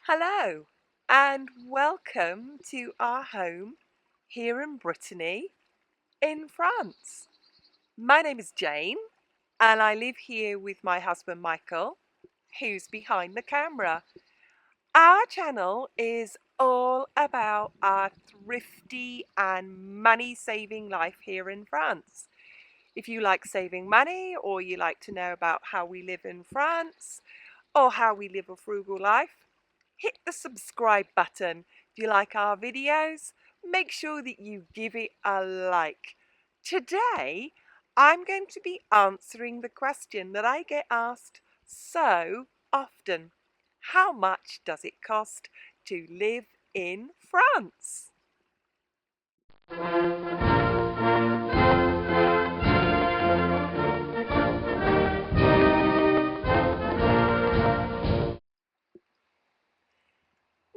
Hello and welcome to our home here in Brittany in France. My name is Jane and I live here with my husband Michael, who's behind the camera. Our channel is all about our thrifty and money saving life here in France. If you like saving money or you like to know about how we live in France or how we live a frugal life, hit the subscribe button. If you like our videos, make sure that you give it a like. Today, I'm going to be answering the question that I get asked so often. How much does it cost to live in France?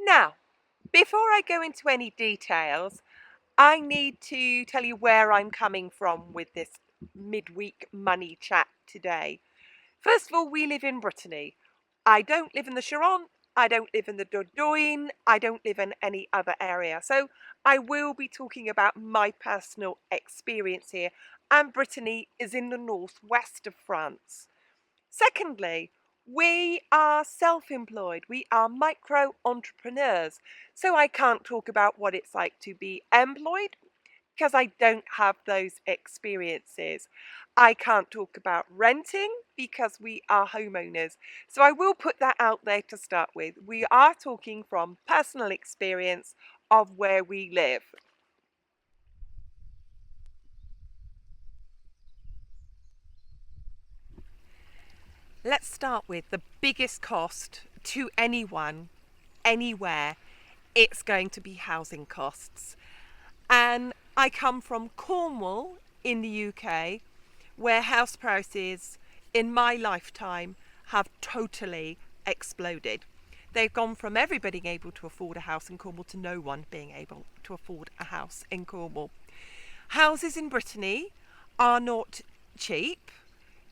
Now, before I go into any details, I need to tell you where I'm coming from with this midweek money chat today. First of all, we live in Brittany. I don't live in the Charente, I don't live in the Dordogne, I don't live in any other area. So I will be talking about my personal experience here, and Brittany is in the northwest of France. Secondly, we are self-employed. We are micro entrepreneurs. So I can't talk about what it's like to be employed because I don't have those experiences. I can't talk about renting because we are homeowners. So I will put that out there to start with. We are talking from personal experience of where we live. Let's start with the biggest cost to anyone, anywhere. It's going to be housing costs. And I come from Cornwall in the UK, where house prices in my lifetime have totally exploded. They've gone from everybody being able to afford a house in Cornwall to no one being able to afford a house in Cornwall. Houses in Brittany are not cheap,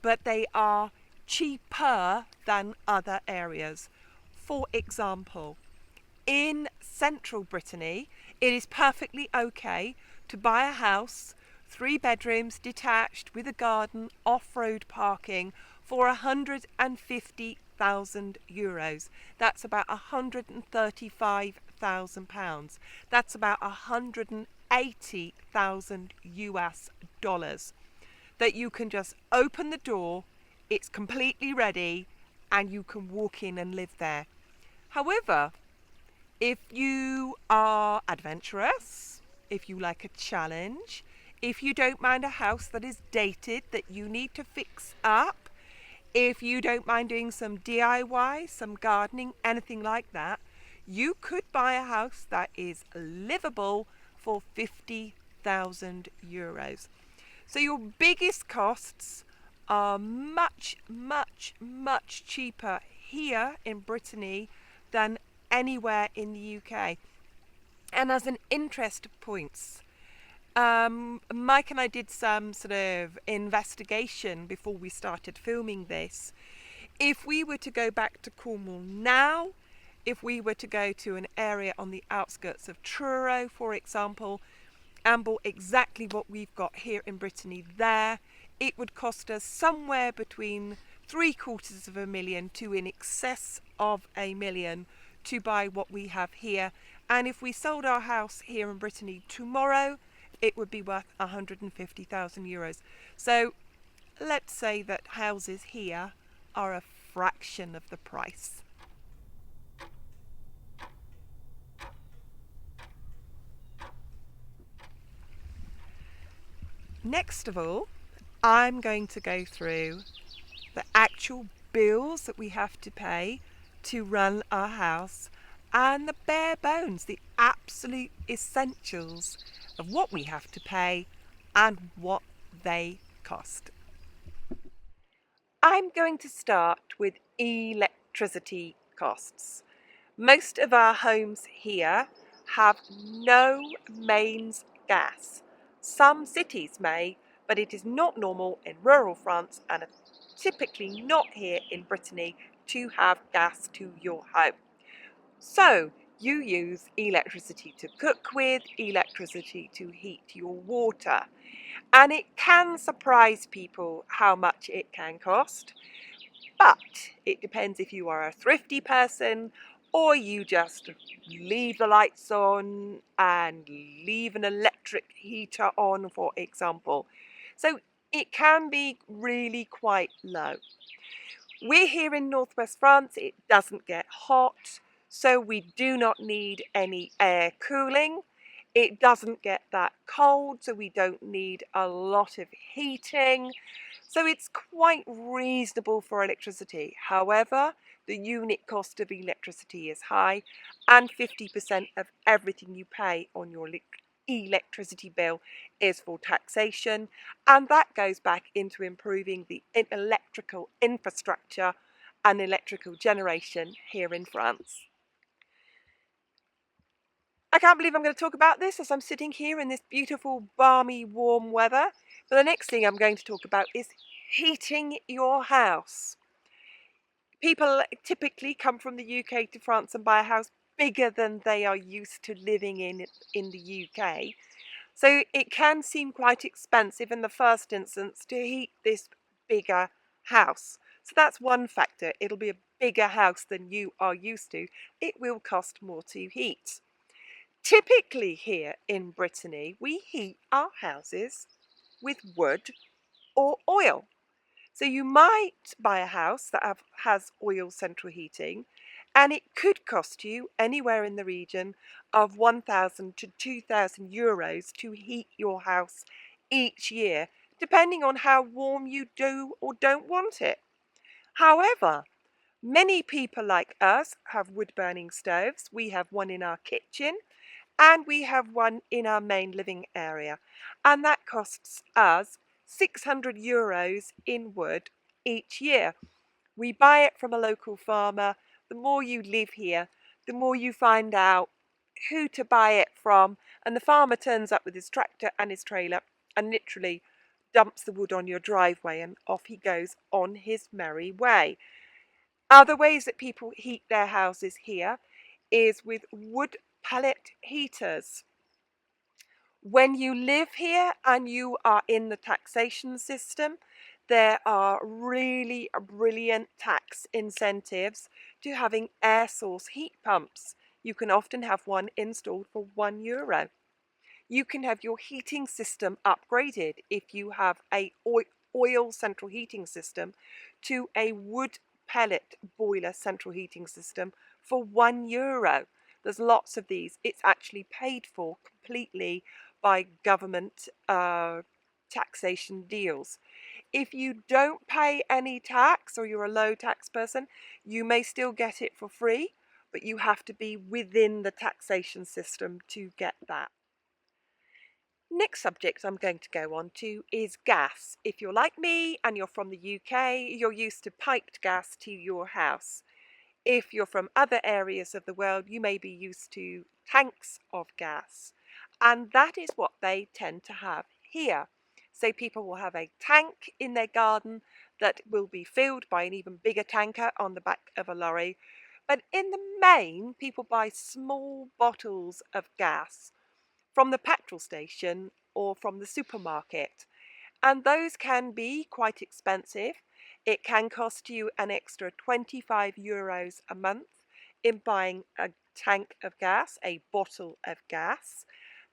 but they are cheaper than other areas. For example, in central Brittany, it is perfectly okay to buy a house, 3 bedrooms, detached, with a garden, off-road parking for €150,000. That's about £135,000. That's about 180,000 US dollars. That you can just open the door, it's completely ready, and you can walk in and live there. However, if you are adventurous, if you like a challenge, if you don't mind a house that is dated that you need to fix up, if you don't mind doing some DIY, some gardening, anything like that, you could buy a house that is livable for €50,000. So your biggest costs are much, much, much cheaper here in Brittany than anywhere in the UK. And as an interest of points, Mike and I did some sort of investigation before we started filming this. If we were to go back to Cornwall now, if we were to go to an area on the outskirts of Truro, for example, and bought exactly what we've got here in Brittany there, it would cost us somewhere between £750,000 to in excess of £1 million to buy what we have here. And if we sold our house here in Brittany tomorrow, it would be worth €150,000. So let's say that houses here are a fraction of the price. Next of all, I'm going to go through the actual bills that we have to pay to run our house and the bare bones, the absolute essentials of what we have to pay and what they cost. I'm going to start with electricity costs. Most of our homes here have no mains gas. Some cities may, but it is not normal in rural France and typically not here in Brittany to have gas to your home. So you use electricity to cook with, electricity to heat your water. And it can surprise people how much it can cost. But it depends if you are a thrifty person or you just leave the lights on and leave an electric heater on, for example. So it can be really quite low. We're here in northwest France, it doesn't get hot, so we do not need any air cooling. It doesn't get that cold, so we don't need a lot of heating. So it's quite reasonable for electricity. However, the unit cost of electricity is high, and 50% of everything you pay on your electricity bill is for taxation, and that goes back into improving the electrical infrastructure and electrical generation here in France. I can't believe I'm going to talk about this as I'm sitting here in this beautiful, balmy, warm weather. But the next thing I'm going to talk about is heating your house. People typically come from the UK to France and buy a house bigger than they are used to living in the UK. So it can seem quite expensive in the first instance to heat this bigger house. So that's one factor. It'll be a bigger house than you are used to. It will cost more to heat. Typically here in Brittany, we heat our houses with wood or oil. So you might buy a house that has oil central heating, and it could cost you anywhere in the region of 1,000 to 2,000 euros to heat your house each year, depending on how warm you do or don't want it. However, many people like us have wood burning stoves. We have one in our kitchen and we have one in our main living area, and that costs us 600 euros in wood each year. We buy it from a local farmer. The more you live here, the more you find out who to buy it from, and the farmer turns up with his tractor and his trailer and literally dumps the wood on your driveway, and off he goes on his merry way. Other ways that people heat their houses here is with wood pellet heaters. When you live here and you are in the taxation system, there are really brilliant tax incentives to having air source heat pumps. You can often have one installed for €1. You can have your heating system upgraded if you have a oil central heating system to a wood pellet boiler central heating system for €1. There's lots of these. It's actually paid for completely by government taxation deals. If you don't pay any tax or you're a low tax person, you may still get it for free, but you have to be within the taxation system to get that. Next subject I'm going to go on to is gas. If you're like me and you're from the UK, you're used to piped gas to your house. If you're from other areas of the world, you may be used to tanks of gas. And that is what they tend to have here. So people will have a tank in their garden that will be filled by an even bigger tanker on the back of a lorry. But in the main, people buy small bottles of gas from the petrol station or from the supermarket. And those can be quite expensive. It can cost you an extra 25 euros a month in buying a tank of gas, a bottle of gas,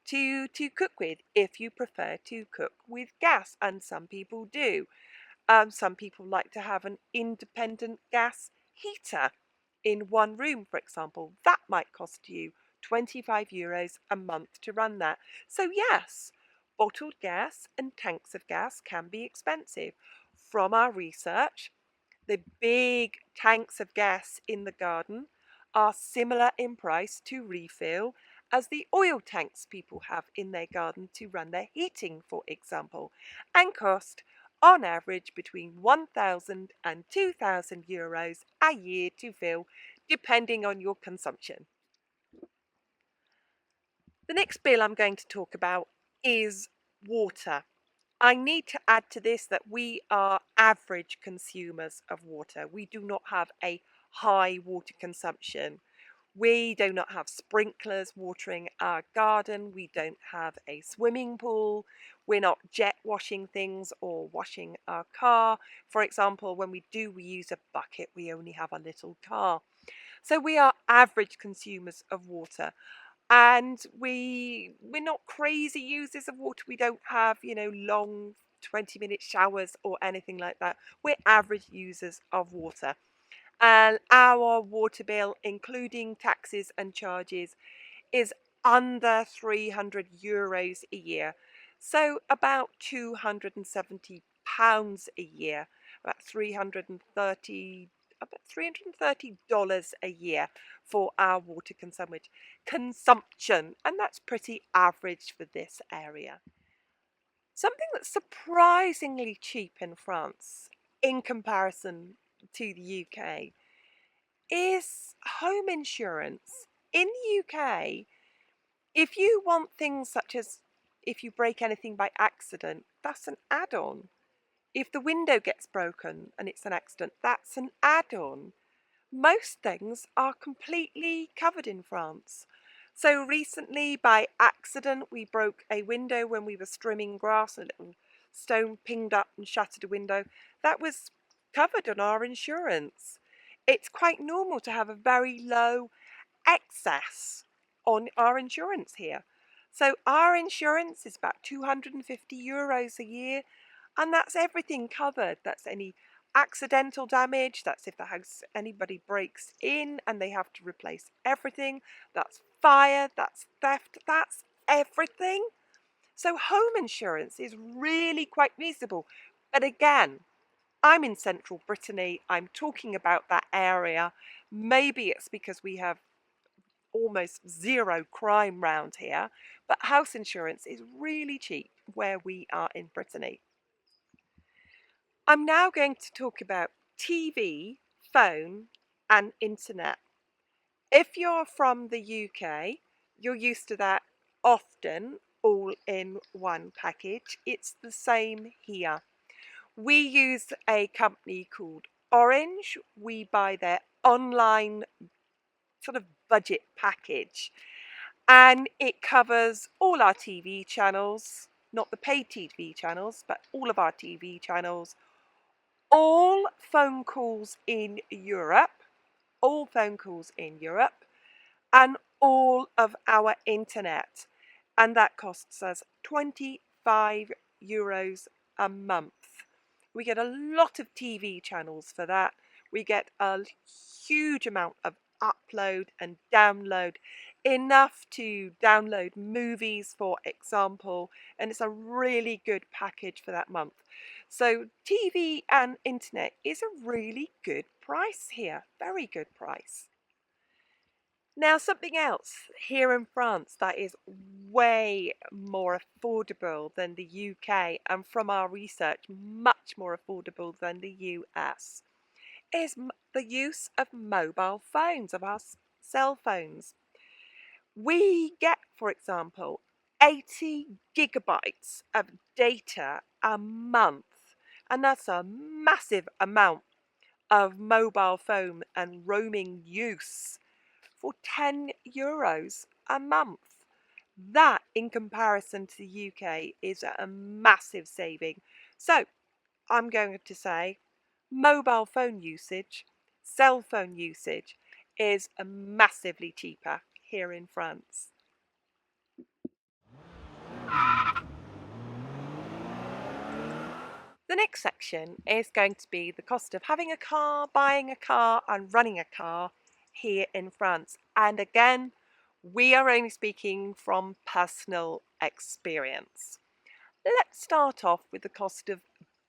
to cook with if you prefer to cook with gas. And some people do. Some people like to have an independent gas heater in one room, for example. That might cost you 25 euros a month to run that. So yes, bottled gas and tanks of gas can be expensive. From our research, the big tanks of gas in the garden are similar in price to refill as the oil tanks people have in their garden to run their heating, for example, and cost on average between 1,000 and 2,000 euros a year to fill, depending on your consumption. The next bill I'm going to talk about is water. I need to add to this that we are average consumers of water. We do not have a high water consumption. We do not have sprinklers watering our garden. We don't have a swimming pool. We're not jet washing things or washing our car. For example, when we do, we use a bucket. We only have a little car. So we are average consumers of water. And we're not crazy users of water. We don't have, long 20-minute showers or anything like that. We're average users of water. And our water bill, including taxes and charges, is under €300 a year. So about £270 a year, about 330 about $330 a year for our water consumption, and that's pretty average for this area. Something that's surprisingly cheap in France in comparison to the UK is home insurance. In the UK, if you want things such as if you break anything by accident, that's an add-on. If the window gets broken and it's an accident, that's an add-on. Most things are completely covered in France. So recently, by accident, we broke a window when we were trimming grass. A little stone pinged up and shattered a window. That was covered on our insurance. It's quite normal to have a very low excess on our insurance here. So our insurance is about €250 a year, and that's everything covered. That's any accidental damage, that's if the house anybody breaks in and they have to replace everything, that's fire, that's theft, that's everything. So home insurance is really quite reasonable. But again, I'm in central Brittany, I'm talking about that area. Maybe it's because we have almost zero crime round here, but house insurance is really cheap where we are in Brittany. I'm now going to talk about TV, phone, and internet. If you're from the UK, you're used to that often all in one package. It's the same here. We use a company called Orange. We buy their online sort of budget package, and it covers all our TV channels, not the paid TV channels, but all of our TV channels, all phone calls in Europe, all phone calls in Europe, and all of our internet. And that costs us €25 a month. We get a lot of TV channels for that. We get a huge amount of upload and download, enough to download movies, for example, and it's a really good package for that month. So TV and internet is a really good price here, very good price. Now, something else here in France that is way more affordable than the UK, and from our research, much more affordable than the US, is the use of mobile phones, of our cell phones. We get, for example, 80 gigabytes of data a month, and that's a massive amount of mobile phone and roaming use for €10 a month. That, in comparison to the UK, is a massive saving. So I'm going to say mobile phone usage, cell phone usage is massively cheaper here in France. The next section is going to be the cost of having a car, buying a car, and running a car here in France. And again, we are only speaking from personal experience. Let's start off with the cost of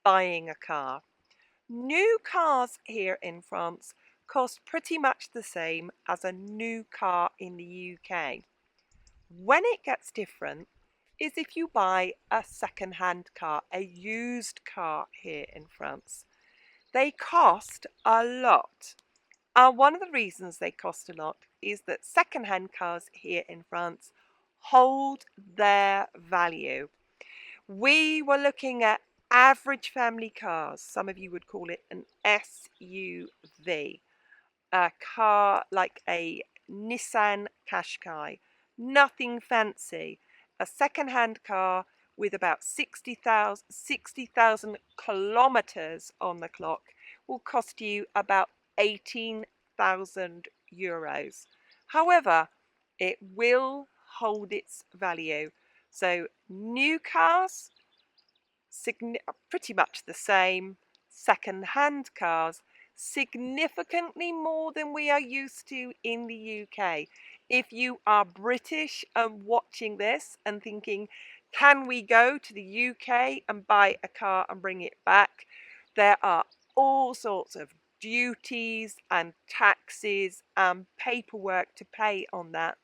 buying a car. New cars here in France cost pretty much the same as a new car in the UK. When it gets different is if you buy a second-hand car, a used car here in France. They cost a lot. One of the reasons they cost a lot is that second-hand cars here in France hold their value. We were looking at average family cars. Some of you would call it an SUV. A car like a Nissan Qashqai. Nothing fancy. A second-hand car with about 60,000 kilometers on the clock will cost you about 18,000 euros. However, it will hold its value. So new cars, pretty much the same. Second-hand cars, significantly more than we are used to in the UK. If you are British and watching this and thinking, can we go to the UK and buy a car and bring it back? There are all sorts of duties and taxes and paperwork to pay on that,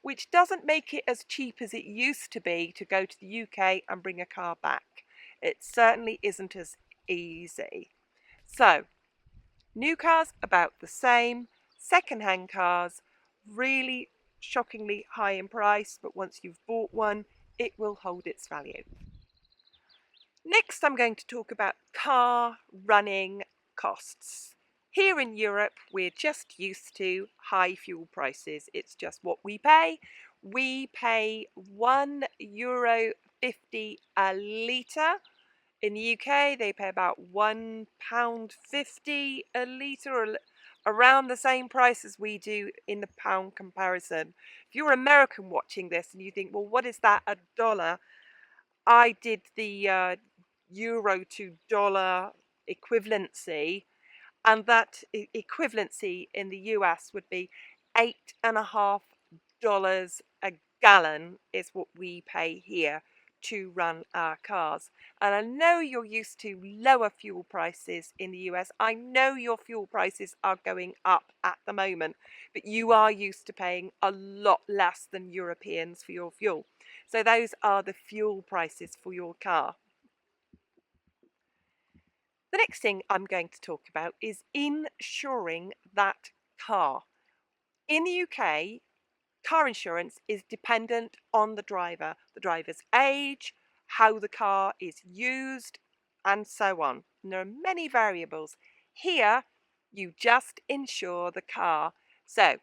which doesn't make it as cheap as it used to be to go to the UK and bring a car back. It certainly isn't as easy. So, new cars about the same, second-hand cars really shockingly high in price, but once you've bought one, it will hold its value. Next, I'm going to talk about car running costs. Here in Europe, we're just used to high fuel prices. It's just what we pay. We pay €1.50 a litre. In the UK, they pay about £1.50 a litre, around the same price as we do in the pound comparison. If you're American watching this and you think, well, what is that, a dollar? I did the euro to dollar equivalency, and that equivalency in the US would be $8.50 a gallon is what we pay here to run our cars. And I know you're used to lower fuel prices in the US. I know your fuel prices are going up at the moment, but you are used to paying a lot less than Europeans for your fuel. So those are the fuel prices for your car. The next thing I'm going to talk about is insuring that car. In the UK, car insurance is dependent on the driver's age, how the car is used, and so on. And there are many variables. Here, you just insure the car. So,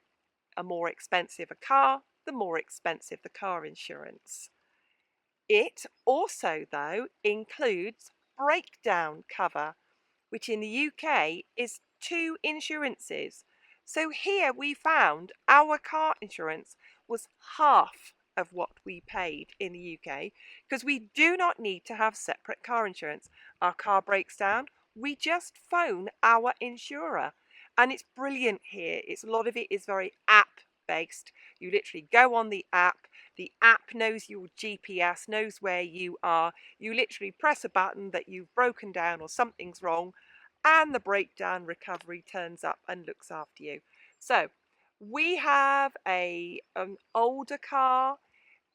a more expensive a car, the more expensive the car insurance. It also, though, includes breakdown cover, which in the UK is two insurances. So here we found our car insurance was half of what we paid in the UK, because we do not need to have separate car insurance. Our car breaks down, we just phone our insurer. And it's brilliant here. A lot of it is very app based. You literally go on the app knows your GPS, knows where you are. You literally press a button that you've broken down or something's wrong, and the breakdown recovery turns up and looks after you. So we have an older car,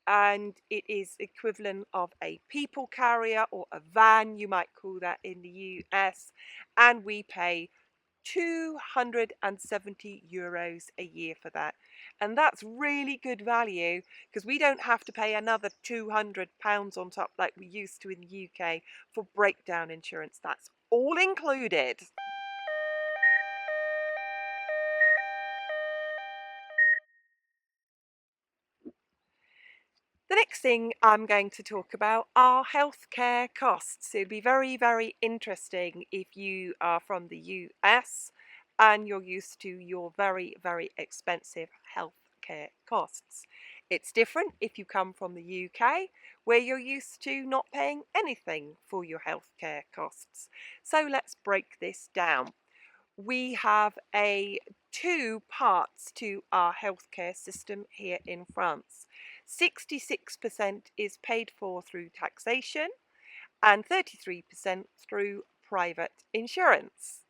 and it is equivalent of a people carrier or a van, you might call that in the US, and we pay €270 a year for that. And that's really good value, because we don't have to pay another £200 on top like we used to in the UK for breakdown insurance. That's all included. The next thing I'm going to talk about are healthcare costs. It'd be very, very interesting if you are from the US and you're used to your very, very expensive healthcare costs. It's different if you come from the UK, where you're used to not paying anything for your healthcare costs. So let's break this down. We have two parts to our healthcare system here in France. 66% is paid for through taxation and 33% through private insurance.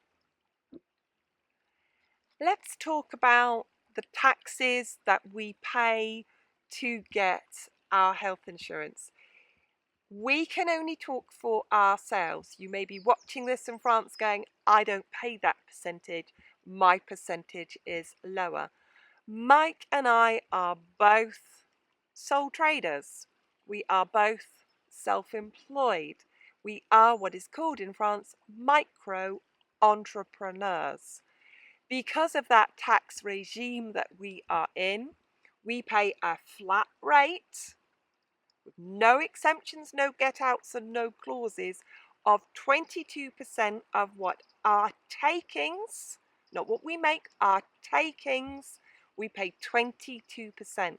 Let's talk about the taxes that we pay to get our health insurance. We can only talk for ourselves. You may be watching this in France going, I don't pay that percentage. My percentage is lower. Mike and I are both sole traders. We are both self-employed. We are what is called in France micro entrepreneurs. Because of that tax regime that we are in, we pay a flat rate, with no exemptions, no get outs, and no clauses, of 22% of what our takings, not what we make, our takings, we pay 22%.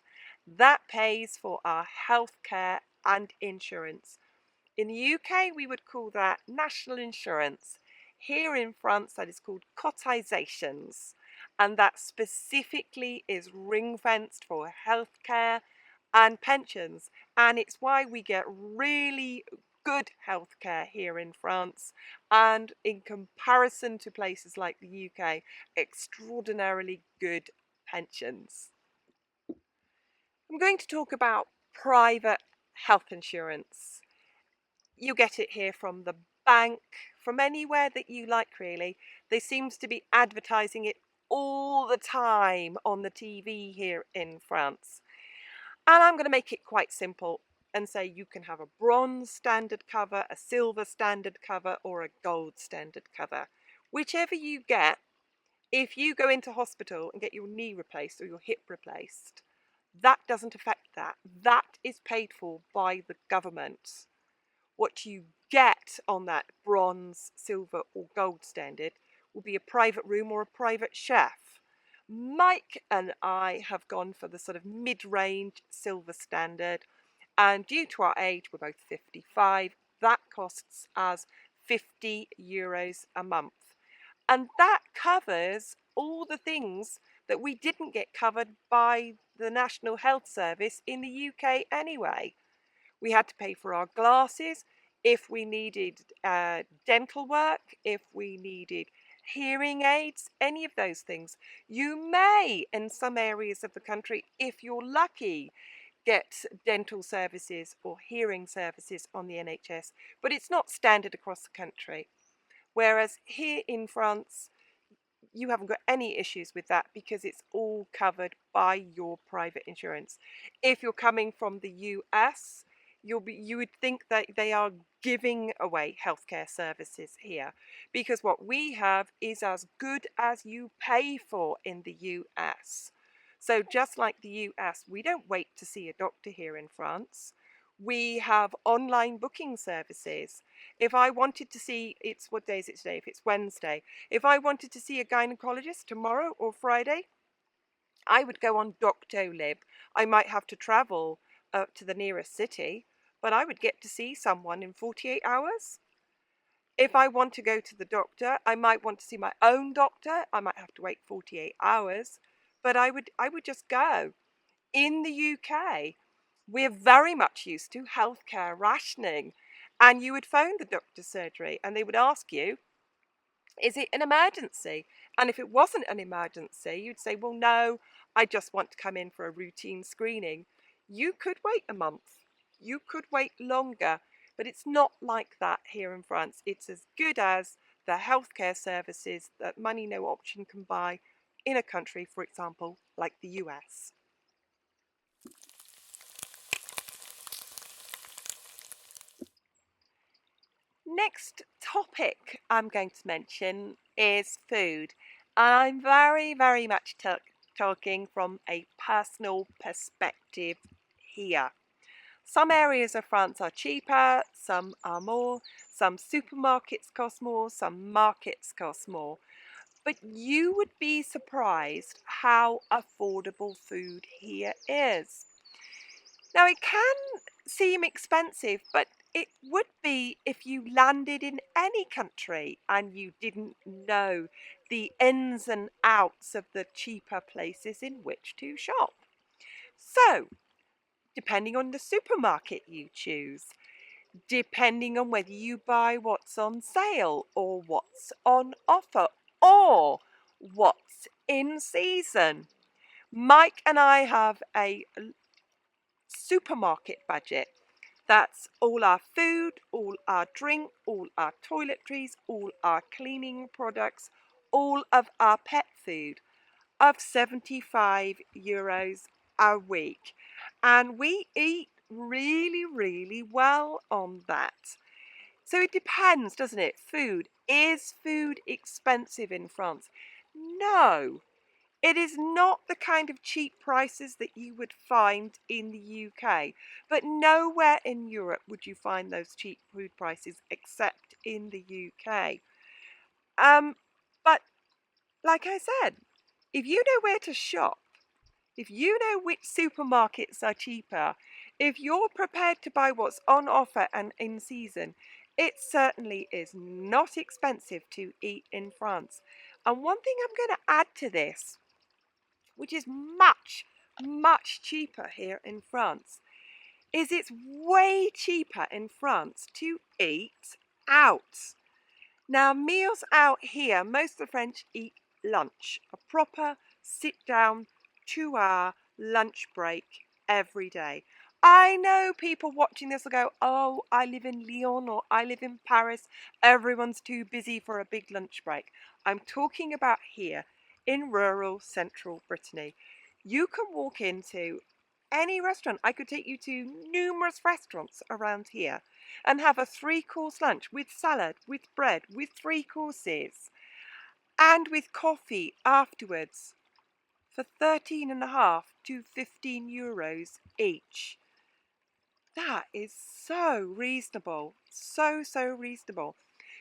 That pays for our healthcare and insurance. In the UK, we would call that national insurance. Here in France, that is called cotisations, and that specifically is ring fenced for healthcare and pensions. And it's why we get really good healthcare here in France, and in comparison to places like the UK, extraordinarily good pensions. I'm going to talk about private health insurance. You get it here from the bank, from anywhere that you like, really. They seems to be advertising it all the time on the TV here in France. And I'm going to make it quite simple and say you can have a bronze standard cover, a silver standard cover, or a gold standard cover. Whichever you get, if you go into hospital and get your knee replaced or your hip replaced, that doesn't affect that. That is paid for by the government. What you get on that bronze, silver, or gold standard will be a private room or a private chef. Mike and I have gone for the sort of mid-range silver standard, and due to our age, we're both 55, that costs us €50 a month. And that covers all the things that we didn't get covered by the National Health Service in the UK anyway. We had to pay for our glasses, if we needed dental work, if we needed hearing aids, any of those things. You may, in some areas of the country, if you're lucky, get dental services or hearing services on the NHS, but it's not standard across the country. Whereas here in France, you haven't got any issues with that because it's all covered by your private insurance. If you're coming from the US, you would think that they are giving away healthcare services here, because what we have is as good as you pay for in the US. So just like the US, we don't wait to see a doctor here in France. We have online booking services. If I wanted to see, what day is it today? If it's Wednesday, if I wanted to see a gynecologist tomorrow or Friday, I would go on Doctolib. I might have to travel to the nearest city, but I would get to see someone in 48 hours. If I want to go to the doctor, I might want to see my own doctor. I might have to wait 48 hours, but I would just go. In the UK, we're very much used to healthcare rationing, and you would phone the doctor's surgery and they would ask you, is it an emergency? And if it wasn't an emergency, you'd say, well, no, I just want to come in for a routine screening. You could wait a month. You could wait longer, but it's not like that here in France. It's as good as the healthcare services that money no option can buy in a country, for example, like the US. Next topic I'm going to mention is food. I'm very, very much talking from a personal perspective here. Some areas of France are cheaper, some are more, some supermarkets cost more, some markets cost more. But you would be surprised how affordable food here is. Now, it can seem expensive, but it would be if you landed in any country and you didn't know the ins and outs of the cheaper places in which to shop. So, depending on the supermarket you choose, depending on whether you buy what's on sale or what's on offer or what's in season. Mike and I have a supermarket budget. That's all our food, all our drink, all our toiletries, all our cleaning products, all of our pet food of €75 a week. And we eat really, really well on that. So it depends, doesn't it? Food. Is food expensive in France? No, it is not the kind of cheap prices that you would find in the UK, but nowhere in Europe would you find those cheap food prices except in the UK. Um, but like I said, if you know where to shop, if you know which supermarkets are cheaper, if you're prepared to buy what's on offer and in season, it certainly is not expensive to eat in France. And one thing I'm going to add to this, which is much, much cheaper here in France, is it's way cheaper in France to eat out. Now, meals out here, most of the French eat lunch, a proper sit-down 2-hour lunch break every day. I know people watching this will go, oh, I live in Lyon or I live in Paris. Everyone's too busy for a big lunch break. I'm talking about here in rural central Brittany. You can walk into any restaurant. I could take you to numerous restaurants around here and have a 3-course lunch with salad, with bread, with 3 courses, and with coffee afterwards for 13.5 to 15 euros each. That is so reasonable, so reasonable.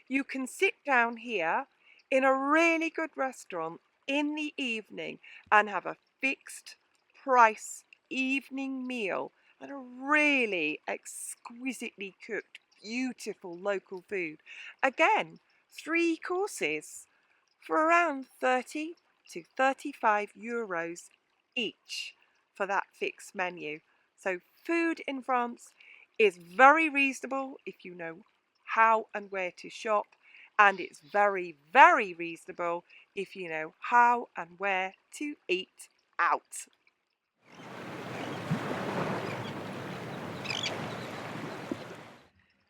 You can sit down here in a really good restaurant in the evening and have a fixed price evening meal and a really exquisitely cooked, beautiful local food. Again, 3 courses for around 30 to 35 euros each for that fixed menu. So food in France is very reasonable if you know how and where to shop, and it's very, very reasonable if you know how and where to eat out.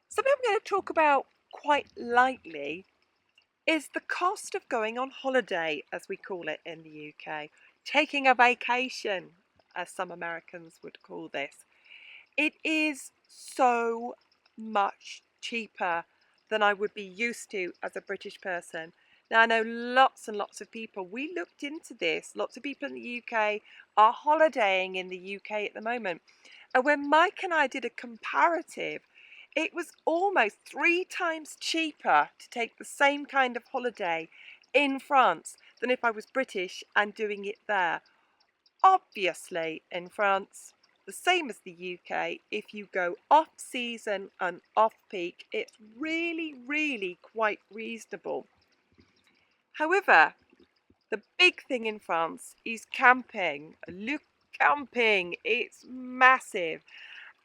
Something I'm going to talk about quite lightly is the cost of going on holiday, as we call it in the UK. Taking a vacation, as some Americans would call this. It is so much cheaper than I would be used to as a British person. Now, I know lots and lots of people, we looked into this, lots of people in the UK are holidaying in the UK at the moment. And when Mike and I did a comparative, it was almost 3 times cheaper to take the same kind of holiday in France than if I was British and doing it there. Obviously, in France, the same as the UK, if you go off season and off peak, it's really, really quite reasonable. However, the big thing in France is camping. Look, camping, it's massive.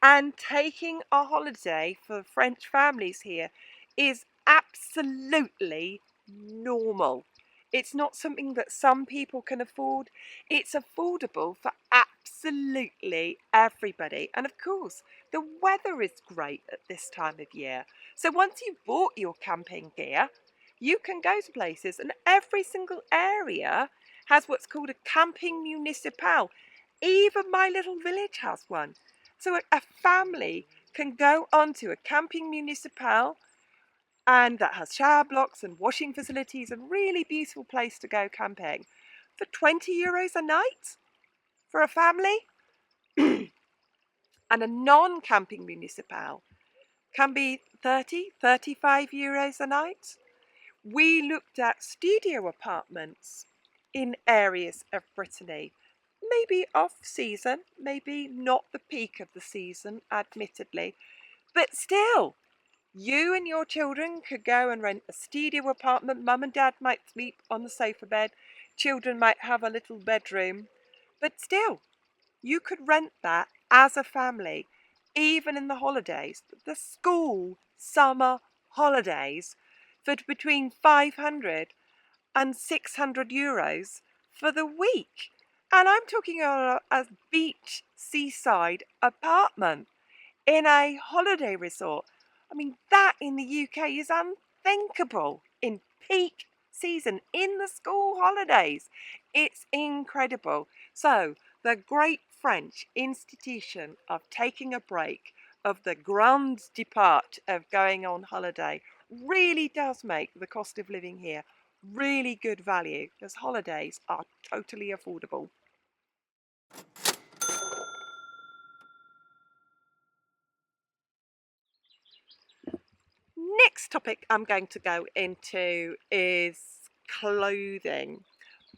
And taking a holiday for French families here is absolutely normal. It's not something that some people can afford. It's affordable for absolutely everybody. And of course, the weather is great at this time of year. So once you've bought your camping gear, you can go to places, and every single area has what's called a camping municipal. Even my little village has one. So a family can go onto a camping municipal, and that has shower blocks and washing facilities and really beautiful place to go camping for 20 euros a night for a family. And a non-camping municipal can be 30, 35 euros a night. We looked at studio apartments in areas of Brittany, maybe off season, maybe not the peak of the season, admittedly, but still, you and your children could go and rent a studio apartment. Mum and dad might sleep on the sofa bed, children might have a little bedroom, but still, you could rent that as a family, even in the holidays, the school summer holidays, for between 500 and 600 euros for the week. And I'm talking about a beach seaside apartment in a holiday resort. I mean, that in the UK is unthinkable in peak season, in the school holidays. It's incredible. So, the great French institution of taking a break, of the grand depart of going on holiday, really does make the cost of living here really good value because holidays are totally affordable. Next topic I'm going to go into is clothing.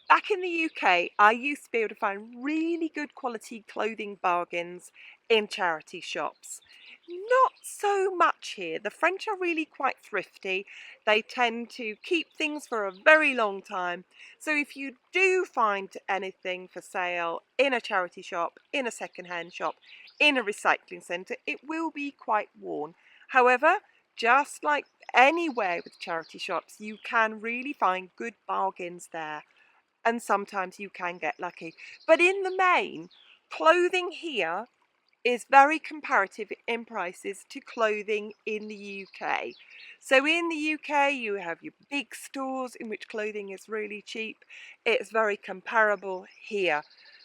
Back in the UK, I used to be able to find really good quality clothing bargains in charity shops. Not so much here. The French are really quite thrifty. They tend to keep things for a very long time. So if you do find anything for sale in a charity shop, in a second-hand shop, in a recycling centre, it will be quite worn. However, just like anywhere with charity shops, you can really find good bargains there, and sometimes you can get lucky. But in the main, clothing here is very comparative in prices to clothing in the UK. So in the UK, you have your big stores in which clothing is really cheap. It's very comparable here.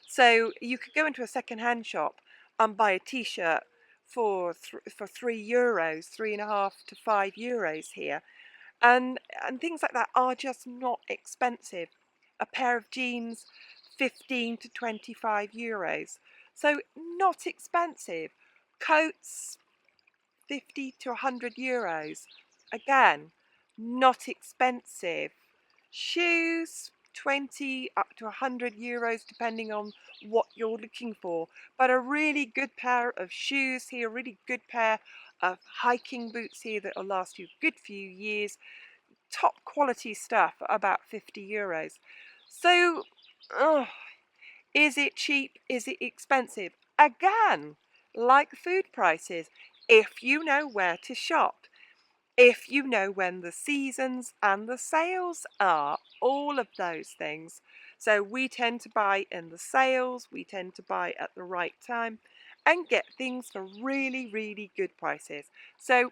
So you could go into a second-hand shop and buy a t-shirt for €3, 3.5 to €5 here, and things like that are just not expensive. A pair of jeans, 15 to €25. So not expensive. Coats, 50 to €100. Again, not expensive. Shoes, 20 up to €100 depending on what you're looking for. But a really good pair of shoes here, a really good pair of hiking boots here that will last you a good few years. Top quality stuff at about €50. So, is it cheap? Is it expensive? Again, like food prices, if you know where to shop, if you know when the seasons and the sales are, all of those things. So we tend to buy in the sales, we tend to buy at the right time and get things for really, really good prices. So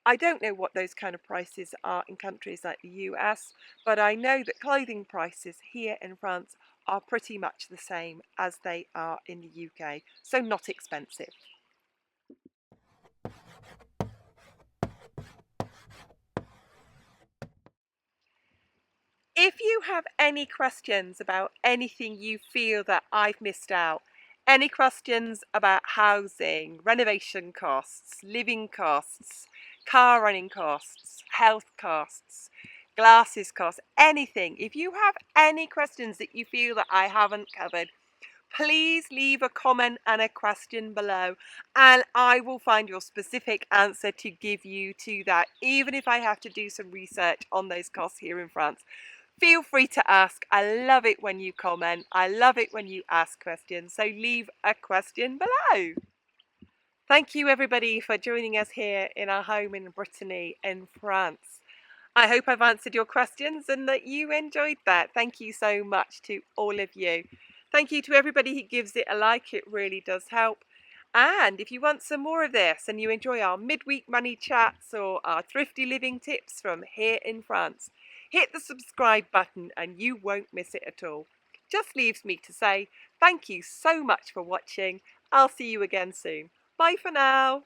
I don't know what those kind of prices are in countries like the US, but I know that clothing prices here in France are pretty much the same as they are in the UK, so not expensive. If you have any questions about anything you feel that I've missed out, any questions about housing, renovation costs, living costs, car running costs, health costs, glasses costs, anything, if you have any questions that you feel that I haven't covered, please leave a comment and a question below and I will find your specific answer to give you to that, even if I have to do some research on those costs here in France. Feel free to ask. I love it when you comment. I love it when you ask questions. So leave a question below. Thank you everybody for joining us here in our home in Brittany in France. I hope I've answered your questions and that you enjoyed that. Thank you so much to all of you. Thank you to everybody who gives it a like. It really does help. And if you want some more of this and you enjoy our midweek money chats or our thrifty living tips from here in France, hit the subscribe button and you won't miss it at all. Just leaves me to say thank you so much for watching. I'll see you again soon. Bye for now.